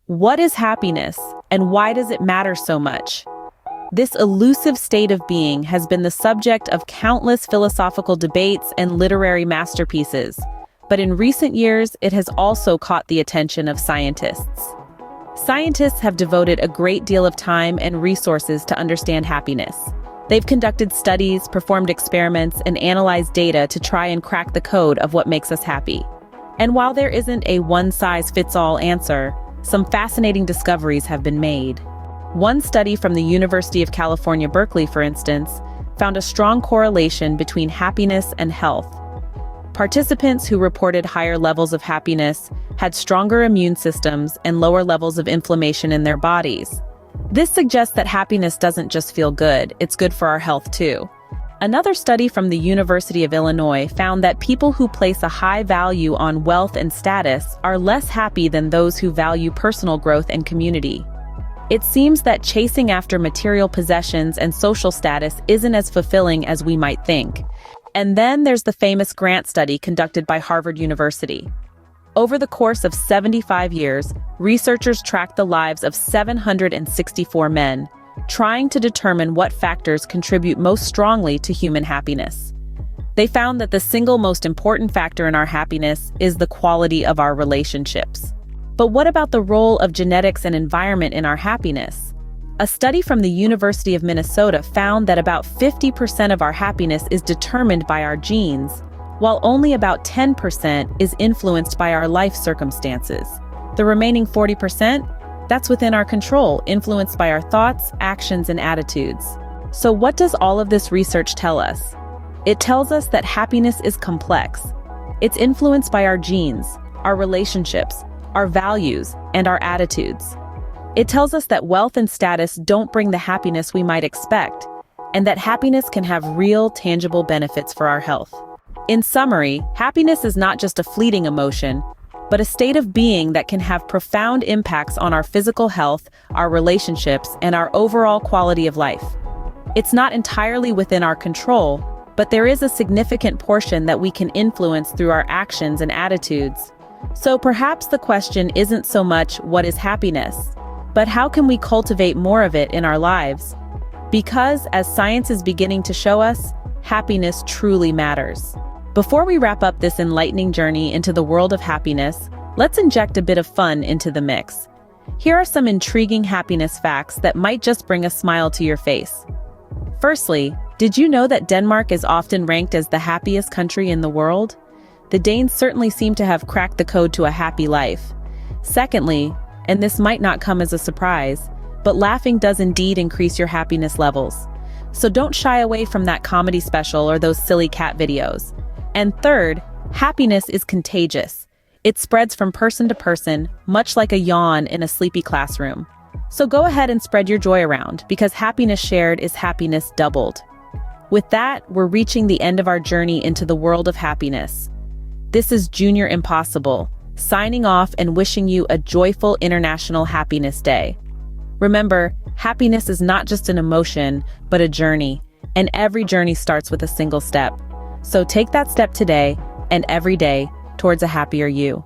What is happiness, and why does it matter so much? This elusive state of being has been the subject of countless philosophical debates and literary masterpieces, but in recent years it has also caught the attention of scientists. Scientists have devoted a great deal of time and resources to understand happiness. They've conducted studies, performed experiments, and analyzed data to try and crack the code of what makes us happy. And while there isn't a one-size-fits-all answer, some fascinating discoveries have been made. One study from the University of California, Berkeley, for instance, found a strong correlation between happiness and health. Participants who reported higher levels of happiness had stronger immune systems and lower levels of inflammation in their bodies. This suggests that happiness doesn't just feel good, it's good for our health too. Another study from the University of Illinois found that people who place a high value on wealth and status are less happy than those who value personal growth and community. It seems that chasing after material possessions and social status isn't as fulfilling as we might think. And then there's the famous Grant study conducted by Harvard University. Over the course of 75 years, researchers tracked the lives of 764 men, trying to determine what factors contribute most strongly to human happiness. They found that the single most important factor in our happiness is the quality of our relationships. But what about the role of genetics and environment in our happiness? A study from the University of Minnesota found that about 50% of our happiness is determined by our genes, while only about 10% is influenced by our life circumstances. The remaining 40%? That's within our control, influenced by our thoughts, actions, and attitudes. So what does all of this research tell us? It tells us that happiness is complex. It's influenced by our genes, our relationships, our values, and our attitudes. It tells us that wealth and status don't bring the happiness we might expect, and that happiness can have real, tangible benefits for our health. In summary, happiness is not just a fleeting emotion, but a state of being that can have profound impacts on our physical health, our relationships, and our overall quality of life. It's not entirely within our control, but there is a significant portion that we can influence through our actions and attitudes. So perhaps the question isn't so much what is happiness, but how can we cultivate more of it in our lives? Because, as science is beginning to show us, happiness truly matters. Before we wrap up this enlightening journey into the world of happiness, let's inject a bit of fun into the mix. Here are some intriguing happiness facts that might just bring a smile to your face. Firstly, did you know that Denmark is often ranked as the happiest country in the world? The Danes certainly seem to have cracked the code to a happy life. Secondly, and this might not come as a surprise, but laughing does indeed increase your happiness levels. So don't shy away from that comedy special or those silly cat videos. And third, happiness is contagious. It spreads from person to person, much like a yawn in a sleepy classroom. So go ahead and spread your joy around, because happiness shared is happiness doubled. With that, we're reaching the end of our journey into the world of happiness. This is Junior Impossible, signing off and wishing you a joyful International Happiness Day. Remember, happiness is not just an emotion, but a journey, and every journey starts with a single step. So take that step today and every day towards a happier you.